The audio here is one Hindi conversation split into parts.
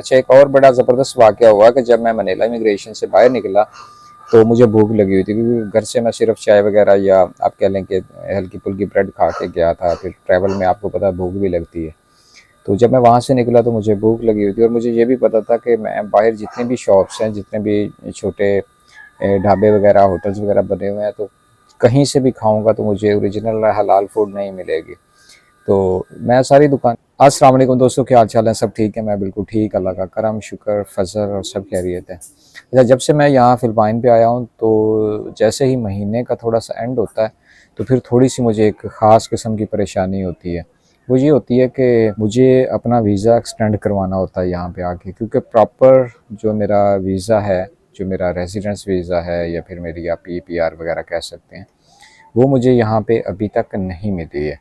अच्छा, एक और बड़ा ज़बरदस्त वाक़या हुआ कि जब मैं मनीला इमिग्रेशन से बाहर निकला तो मुझे भूख लगी हुई थी, क्योंकि घर से मैं सिर्फ चाय वगैरह या आप कह लें कि हल्की फुल्की ब्रेड खा के गया था। फिर ट्रैवल में आपको पता है भूख भी लगती है। तो जब मैं वहाँ से निकला तो मुझे भूख लगी हुई थी, और मुझे ये भी पता था कि मैं बाहर जितने भी शॉप्स हैं, जितने भी छोटे ढाबे वगैरह होटल्स वगैरह बने हुए हैं, तो कहीं से भी खाऊंगा तो मुझे ओरिजिनल हलाल फूड नहीं मिलेगी। तो मैं सारी दुकान अस्सलाम वालेकुम दोस्तों, क्या हाल चाल है? सब ठीक है? मैं बिल्कुल ठीक, अल्लाह का करम शुक्र फजल और सब खैरियत है। अच्छा, जब से मैं यहाँ फ़िलिपाइन पे आया हूँ तो जैसे ही महीने का थोड़ा सा एंड होता है तो फिर थोड़ी सी मुझे एक ख़ास किस्म की परेशानी होती है। वो ये होती है कि मुझे अपना वीज़ा एक्सटेंड करवाना होता है यहाँ पे आके, क्योंकि प्रॉपर जो मेरा वीज़ा है, जो मेरा रेजिडेंस वीज़ा है या फिर मेरी आप पीआर वगैरह कह सकते हैं, वो मुझे यहाँ पे अभी तक नहीं मिली है।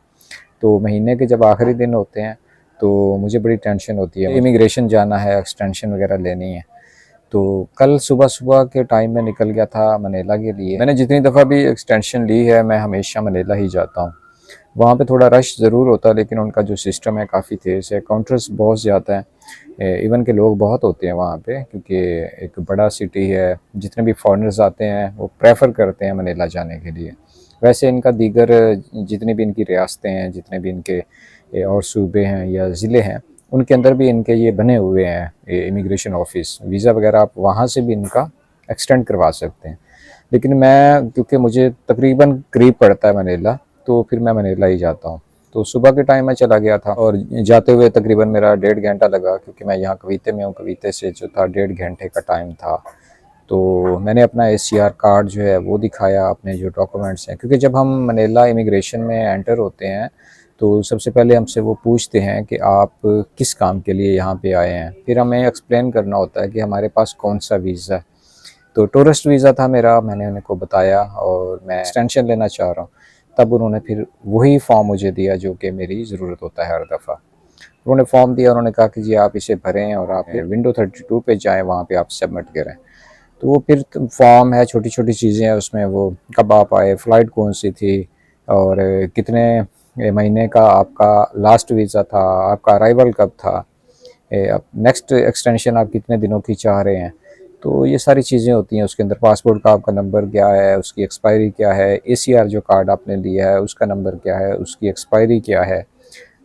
तो महीने के जब आखिरी दिन होते हैं तो मुझे बड़ी टेंशन होती है, इमिग्रेशन जाना है, एक्सटेंशन वगैरह लेनी है। तो कल सुबह सुबह के टाइम में निकल गया था मनीला के लिए। मैंने जितनी दफ़ा भी एक्सटेंशन ली है मैं हमेशा मनीला ही जाता हूँ। वहाँ पे थोड़ा रश ज़रूर होता है, लेकिन उनका जो सिस्टम है काफ़ी तेज़ है, काउंटर्स बहुत ज़्यादा हैं, इवन के लोग बहुत होते हैं वहाँ पे, क्योंकि एक बड़ा सिटी है। जितने भी फॉरेनर्स आते हैं वो प्रेफर करते हैं मनीला जाने के लिए। वैसे इनका दीगर जितनी भी इनकी रियासतें हैं, जितने भी इनके और सूबे हैं या ज़िले हैं, उनके अंदर भी इनके ये बने हुए हैं इमिग्रेशन ऑफिस, वीज़ा वगैरह आप वहाँ से भी इनका एक्सटेंड करवा सकते हैं। लेकिन मैं, क्योंकि मुझे तकरीबन करीब पड़ता है मनीला, तो फिर मैं मनीला ही जाता हूँ। तो सुबह के टाइम में चला गया था और जाते हुए तकरीबन मेरा 1.5 घंटा लगा, क्योंकि मैं यहाँ कविते में हूँ। कविते से जो था 1.5 घंटे का टाइम था। तो मैंने अपना ACR कार्ड जो है वो दिखाया, अपने जो डॉक्यूमेंट्स हैं, क्योंकि जब हम मनीला इमिग्रेशन में एंटर होते हैं तो सबसे पहले हमसे वो पूछते हैं कि आप किस काम के लिए यहाँ पे आए हैं। फिर हमें एक्सप्लेन करना होता है कि हमारे पास कौन सा वीज़ा है। तो टूरिस्ट वीज़ा था मेरा, मैंने उनको बताया और मैं एक्सटेंशन लेना चाह रहा हूँ। तब उन्होंने फिर वही फॉर्म मुझे दिया जो कि मेरी ज़रूरत होता है हर दफ़ा। उन्होंने फॉर्म दिया, उन्होंने कहा कि जी आप इसे भरें और आप विंडो 32 पे जाएँ, वहाँ पे आप सबमिट करें। तो वो फिर फॉर्म है, छोटी छोटी चीज़ें हैं उसमें, वो कब आप आए, फ़्लाइट कौन सी थी, और कितने महीने का आपका लास्ट वीज़ा था, आपका अराइवल कब था, अब नेक्स्ट एक्सटेंशन आप कितने दिनों की चाह रहे हैं। तो ये सारी चीज़ें होती हैं उसके अंदर। पासपोर्ट का आपका नंबर क्या है, उसकी एक्सपायरी क्या है, ACR जो कार्ड आपने लिया है उसका नंबर क्या है, उसकी एक्सपायरी क्या है,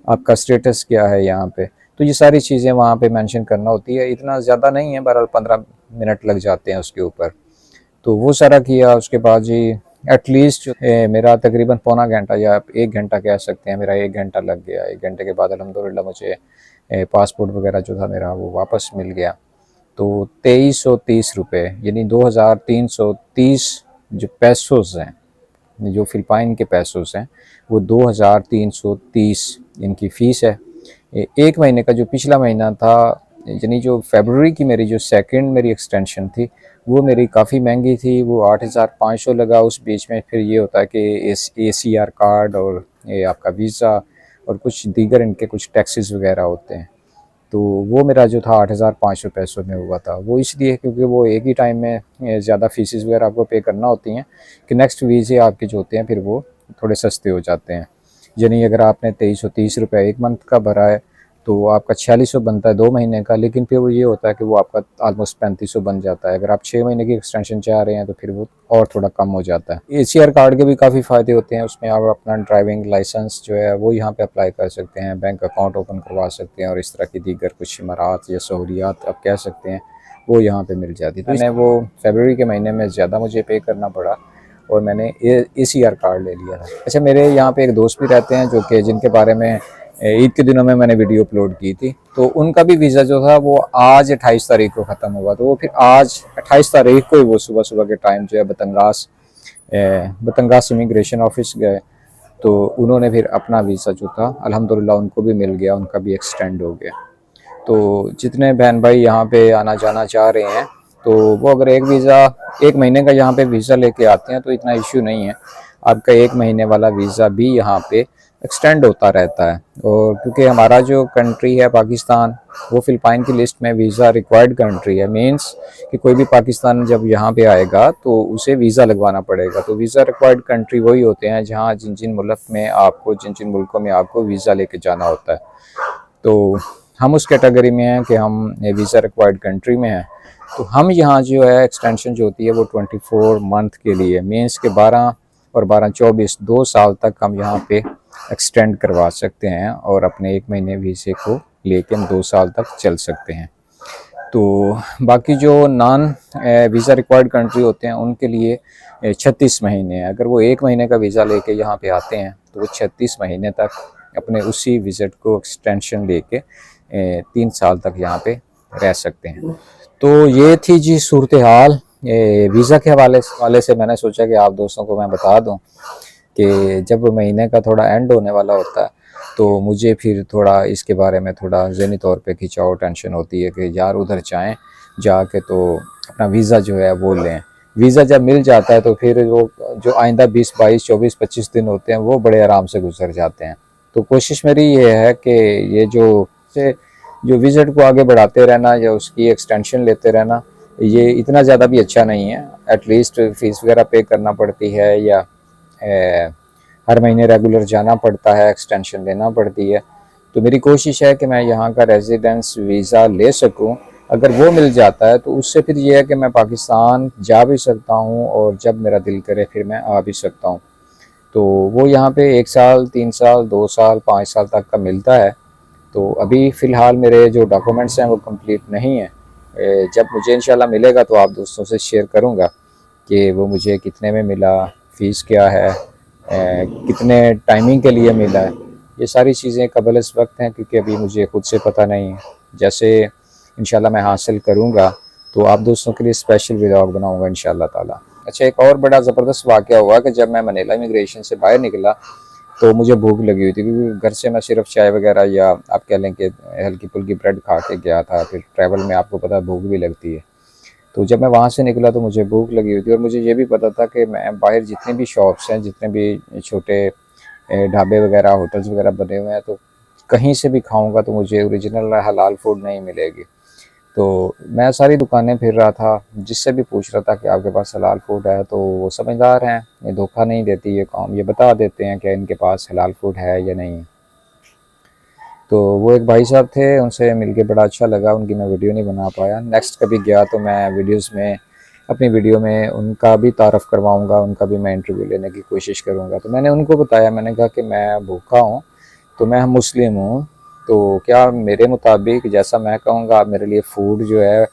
आपका स्टेटस क्या है यहाँ पे। तो ये सारी चीज़ें वहाँ पे मेंशन करना होती है। इतना ज़्यादा नहीं है, बहरहाल 15 मिनट लग जाते हैं उसके ऊपर। तो वो सारा किया। उसके बाद जी एटलीस्ट मेरा तकरीबन पौना घंटा या 1 घंटा कह सकते हैं, मेरा 1 घंटा लग गया। 1 घंटे के बाद अल्हम्दुलिल्लाह मुझे पासपोर्ट वगैरह जो था मेरा वो वापस मिल गया। तो 2330 रुपये, यानी 2330 जो पैसोस हैं, जो फ़िलिपाइन के पैसोस हैं, वो 2330 इनकी फ़ीस है। एक महीने का जो पिछला महीना था, यानी जो फरवरी की मेरी जो सेकंड मेरी एक्सटेंशन थी, वो मेरी काफ़ी महंगी थी, वो 8500 लगा। उस बीच में फिर ये होता है कि ACR कार्ड और ये आपका वीज़ा और कुछ दीगर इनके कुछ टैक्सेस वगैरह होते हैं। तो वो मेरा जो था 8500 पैसों में हुआ था। वो इसलिए क्योंकि वो एक ही टाइम में ज़्यादा फ़ीसेस वगैरह आपको पे करना होती हैं कि नेक्स्ट वीज़े आपके जो होते हैं फिर वो थोड़े सस्ते हो जाते हैं। यानी अगर आपने 2330 रुपये एक मंथ का भरा है तो आपका 4600 बनता है 2 महीने का, लेकिन फिर वो ये होता है कि वो आपका ऑलमोस्ट 3500 बन जाता है। अगर आप 6 महीने की एक्सटेंशन चाह रहे हैं तो फिर वो और थोड़ा कम हो जाता है। ACR कार्ड के भी काफ़ी फ़ायदे होते हैं। उसमें आप अपना ड्राइविंग लाइसेंस जो है वो यहाँ पे अप्लाई कर सकते हैं, बैंक अकाउंट ओपन करवा सकते हैं, और इस तरह की दीगर कुछ इमारात या सहूलियात आप कह सकते हैं वो यहाँ पर मिल जाती है। तो मैंने वो फरवरी के महीने में ज़्यादा मुझे पे करना पड़ा और मैंने ACR कार्ड ले लिया था। अच्छा, मेरे यहाँ पे एक दोस्त भी रहते हैं जो कि जिनके बारे में ईद के दिनों में मैंने वीडियो अपलोड की थी, तो उनका भी वीज़ा जो था वो आज 28 तारीख को ख़त्म हुआ। तो वो फिर आज 28 तारीख को ही वो सुबह सुबह के टाइम जो है बतंगास इमिग्रेशन ऑफिस गए। तो उन्होंने फिर अपना वीज़ा जो था अल्हम्दुलिल्लाह उनको भी मिल गया, उनका भी एक्सटेंड हो गया। तो जितने बहन भाई यहाँ पे आना जाना चाह रहे हैं तो वो अगर एक महीने का यहाँ पे वीज़ा लेके आते हैं तो इतना इश्यू नहीं है। आपका 1 महीने वाला वीज़ा भी यहाँ पे एक्सटेंड होता रहता है। और क्योंकि हमारा जो कंट्री है पाकिस्तान, वो फ़िलिपाइन की लिस्ट में वीज़ा रिक्वायर्ड कंट्री है। मींस कि कोई भी पाकिस्तान जब यहाँ पे आएगा तो उसे वीज़ा लगवाना पड़ेगा। तो वीज़ा रिक्वायर्ड कंट्री वही होते हैं जहाँ जिन जिन मुल्कों में आपको वीज़ा लेके जाना होता है। तो हम उस कैटेगरी में हैं कि हम वीज़ा रिक्वायर्ड कंट्री में हैं। तो हम यहाँ जो है एक्सटेंशन जो होती है वो 24 मंथ के लिए, मीन्स के 12 और 12 24 2 साल तक हम यहाँ पे एक्सटेंड करवा सकते हैं और अपने 1 महीने वीज़े को लेके हम 2 साल तक चल सकते हैं। तो बाकी जो नॉन वीज़ा रिक्वायर्ड कंट्री होते हैं उनके लिए 36 महीने हैं। अगर वो 1 महीने का वीज़ा लेके यहाँ पे आते हैं तो वो 36 महीने तक अपने उसी विज़िट को एक्सटेंशन लेके 3 साल तक यहाँ पे रह सकते हैं। तो ये थी जी सूरत हाल वीज़ा के हवाले से। मैंने सोचा कि आप दोस्तों को मैं बता दूं कि जब महीने का थोड़ा एंड होने वाला होता है तो मुझे फिर थोड़ा इसके बारे में थोड़ा ज़हनी तौर पे खिंचाव टेंशन होती है कि यार उधर जाएं, जाके तो अपना वीज़ा जो है वो लें। वीज़ा जब मिल जाता है तो फिर वो जो आइंदा 20 22 24 25 दिन होते हैं वो बड़े आराम से गुजर जाते हैं। तो कोशिश मेरी ये है कि ये जो विज़िट को आगे बढ़ाते रहना या उसकी एक्सटेंशन लेते रहना, ये इतना ज़्यादा भी अच्छा नहीं है। एटलीस्ट फ़ीस वगैरह पे करना पड़ती है या हर महीने रेगुलर जाना पड़ता है, एक्सटेंशन लेना पड़ती है। तो मेरी कोशिश है कि मैं यहाँ का रेजिडेंस वीज़ा ले सकूँ। अगर वो मिल जाता है तो उससे फिर ये है कि मैं पाकिस्तान जा भी सकता हूँ और जब मेरा दिल करे फिर मैं आ भी सकता हूँ। तो वो यहाँ पे 1 साल 3 साल 2 साल 5 साल तक का मिलता है। तो अभी फ़िलहाल मेरे जो डॉक्यूमेंट्स हैं वो कंप्लीट नहीं है। जब मुझे इंशाल्लाह मिलेगा तो आप दोस्तों से शेयर करूँगा कि वो मुझे कितने में मिला, फ़ीस क्या है, कितने टाइमिंग के लिए मिला है। ये सारी चीज़ें क़बल इस वक्त हैं क्योंकि अभी मुझे खुद से पता नहीं है। जैसे इंशाल्लाह मैं हासिल करूँगा तो आप दोस्तों के लिए स्पेशल व्लॉग बनाऊँगा इंशाल्लाह ताला। अच्छा, एक और बड़ा ज़बरदस्त वाक़या हुआ कि जब मैं मनीला इमिग्रेशन से बाहर निकला तो मुझे भूख लगी हुई थी क्योंकि घर से मैं सिर्फ चाय वगैरह या आप कह लें कि हल्की फुल्की ब्रेड खा के गया था। फिर ट्रैवल में आपको पता है भूख भी लगती है। तो जब मैं वहाँ से निकला तो मुझे भूख लगी हुई थी और मुझे ये भी पता था कि मैं बाहर जितने भी शॉप्स हैं, जितने भी छोटे ढाबे वगैरह होटल्स वगैरह बने हुए हैं, तो कहीं से भी खाऊँगा तो मुझे ओरिजिनल हलाल फूड नहीं मिलेगी। तो मैं सारी दुकानें फिर रहा था, जिससे भी पूछ रहा था कि आपके पास हलाल फूड है, तो वो समझदार हैं, ये धोखा नहीं देती ये कौम, ये बता देते हैं कि इनके पास हलाल फूड है या नहीं है। तो वो एक भाई साहब थे, उनसे मिलके बड़ा अच्छा लगा। उनकी मैं वीडियो नहीं बना पाया। नेक्स्ट कभी गया तो मैं वीडियोस में अपनी वीडियो में उनका भी तारफ़ करवाऊँगा, उनका भी मैं इंटरव्यू लेने की कोशिश करूँगा। तो मैंने उनको बताया, मैंने कहा कि मैं भूखा हूँ, तो मैं मुस्लिम हूँ, तो क्या मेरे मुताबिक जैसा मैं कहूँगा आप मेरे लिए फ़ूड जो है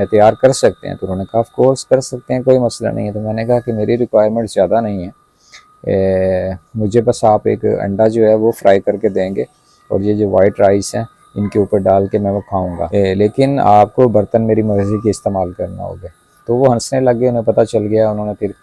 तैयार कर सकते हैं? तो उन्होंने कहा ऑफ़ कोर्स कर सकते हैं, कोई मसला नहीं है। तो मैंने कहा कि मेरी रिक्वायरमेंट ज़्यादा नहीं है, मुझे बस आप एक अंडा जो है वो फ्राई करके देंगे और ये जो वाइट राइस है इनके ऊपर डाल के मैं वो खाऊँगा, लेकिन आपको बर्तन मेरी मर्ज़ी के इस्तेमाल करना होगा। तो वो हंसने लग गए, उन्हें पता चल गया। उन्होंने फिर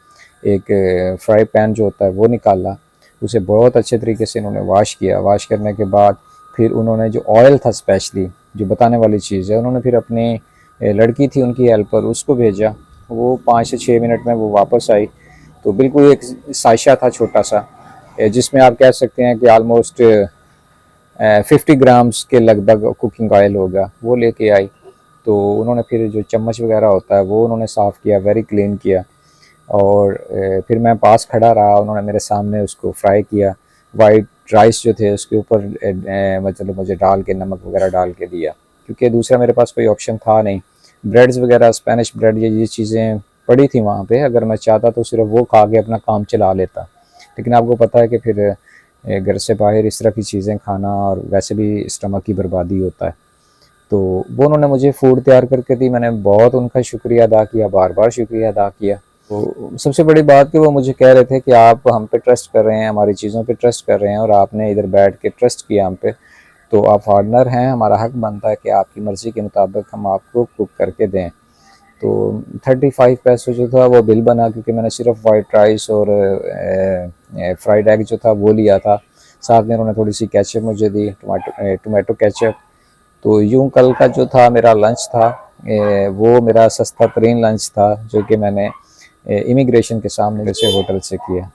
एक फ्राई पैन जो होता है वो निकाला, उसे बहुत अच्छे तरीके से इन्होंने वॉश किया। वॉश करने के बाद फिर उन्होंने जो ऑयल था स्पेशली जो बताने वाली चीज़ है, उन्होंने फिर अपनी लड़की थी उनकी हेल्पर उसको भेजा। वो 5 से 6 मिनट में वो वापस आई। तो बिल्कुल एक साइशा था छोटा सा, जिसमें आप कह सकते हैं कि आलमोस्ट 50 ग्राम्स के लगभग कुकिंग ऑयल होगा, वो लेके आई। तो उन्होंने फिर जो चम्मच वगैरह होता है वो उन्होंने साफ़ किया, वेरी क्लीन किया। और फिर मैं पास खड़ा रहा, उन्होंने मेरे सामने उसको फ्राई किया। वाइट राइस जो थे उसके ऊपर मतलब मुझे डाल के नमक वगैरह डाल के दिया, क्योंकि दूसरा मेरे पास कोई ऑप्शन था नहीं। ब्रेड्स वगैरह स्पेनिश ब्रेड ये चीज़ें पड़ी थी वहाँ पे, अगर मैं चाहता तो सिर्फ वो खा के अपना काम चला लेता। लेकिन आपको पता है कि फिर घर से बाहर इस तरह की चीज़ें खाना और वैसे भी स्टमक की बर्बादी होता है। तो वो उन्होंने मुझे फ़ूड तैयार करके दी। मैंने बहुत उनका शुक्रिया अदा किया, बार बार शुक्रिया अदा किया। तो सबसे बड़ी बात कि वो मुझे कह रहे थे कि आप हम पे ट्रस्ट कर रहे हैं, हमारी चीज़ों पे ट्रस्ट कर रहे हैं और आपने इधर बैठ के ट्रस्ट किया हम पे, तो आप फॉरेनर हैं, हमारा हक बनता है कि आपकी मर्ज़ी के मुताबिक हम आपको कुक करके दें। तो 35 पैसों जो था वो बिल बना, क्योंकि मैंने सिर्फ वाइट राइस और फ्राइड एग जो था वो लिया था। साथ में उन्होंने थोड़ी सी केचप मुझे दी, टोमेटो केचप। तो यूँ कल का जो था मेरा लंच था, वो मेरा सस्ता तरीन लंच था जो कि मैंने इमिग्रेशन के सामने जैसे होटल से किया।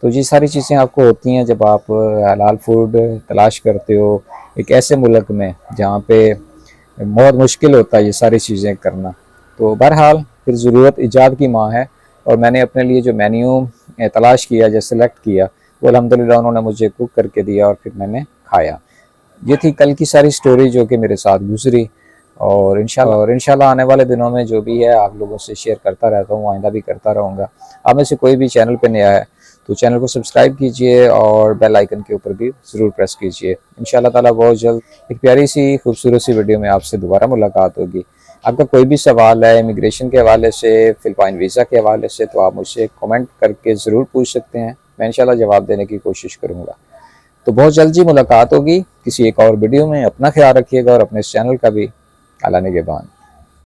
तो ये सारी चीज़ें आपको होती हैं जब आप हलाल फूड तलाश करते हो एक ऐसे मुल्क में जहाँ पे बहुत मुश्किल होता है ये सारी चीज़ें करना। तो बहरहाल फिर ज़रूरत ईजाद की माँ है, और मैंने अपने लिए जो मेन्यू तलाश किया, जो सिलेक्ट किया, वो अल्हम्दुलिल्लाह उन्होंने मुझे कुक करके दिया और फिर मैंने खाया। ये थी कल की सारी स्टोरी जो कि मेरे साथ गुजरी, और इंशाल्लाह आने वाले दिनों में जो भी है आप लोगों से शेयर करता रहता हूँ, आइंदा भी करता रहूँगा। आप में से कोई भी चैनल पे नया है तो चैनल को सब्सक्राइब कीजिए और बेल आइकन के ऊपर भी ज़रूर प्रेस कीजिए। इंशाल्लाह ताला बहुत जल्द एक प्यारी सी खूबसूरत सी वीडियो में आपसे दोबारा मुलाकात होगी। आपका कोई भी सवाल है इमिग्रेशन के हवाले से, फिलिपाइन वीज़ा के हवाले से, तो आप मुझसे कमेंट करके ज़रूर पूछ सकते हैं। मैं इंशाल्लाह जवाब देने की कोशिश करूँगा। तो बहुत जल्द जी मुलाकात होगी किसी एक और वीडियो में। अपना ख्याल रखिएगा और अपने इस चैनल का भी। अल्लाह निगहबान।